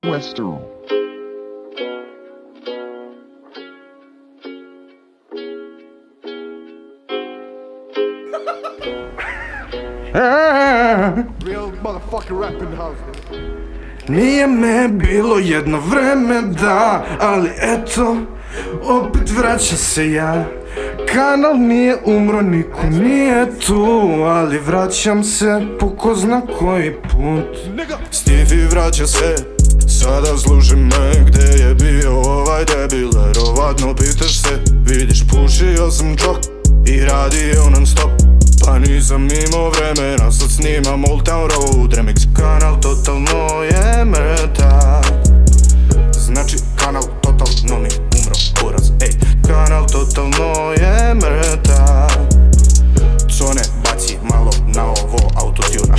Western. Real motherfucking rap in the house. Nije me bilo jedno vreme, da, ali eto, opet vraća se ja. Kanal nije umro, niko nije tu, ali vraćam se po ko zna koji put. Stifi vraća se, sada služi me, gde je bio ovaj debil, verovatno pitaš se. Vidiš, pušio sam čok i radio non stop, pa nisam imao vremena, sad snimam Old Town Road remix. Kanal totalno je mrtav, znači kanal totalno mi umro, buraz, ej. Kanal totalno je mrtav, Cone baci malo na ovo autotuna.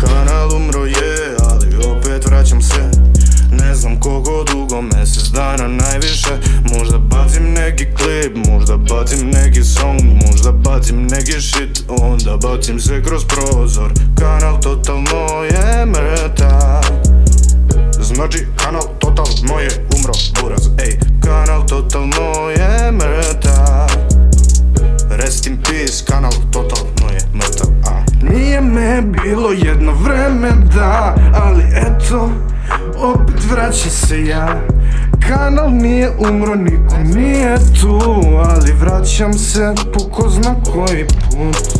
Kanal umro je, ali opet vraćam se. Ne znam koliko dugo, mesec dana najviše. Možda bacim neki klip, možda bacim neki song, možda bacim neki shit, onda bacim se kroz prozor. Kanal totalno je mrtav, znači kanal totalno je umro, buraz, ej. Kanal totalno je mrtav, rest in peace, kanal totalno je mrtav, Nije me bilo jedno vreme, da, ali eto, opet vraća se ja. Kanal nije umro, niko nije tu, ali vraćam se po ko zna koji put.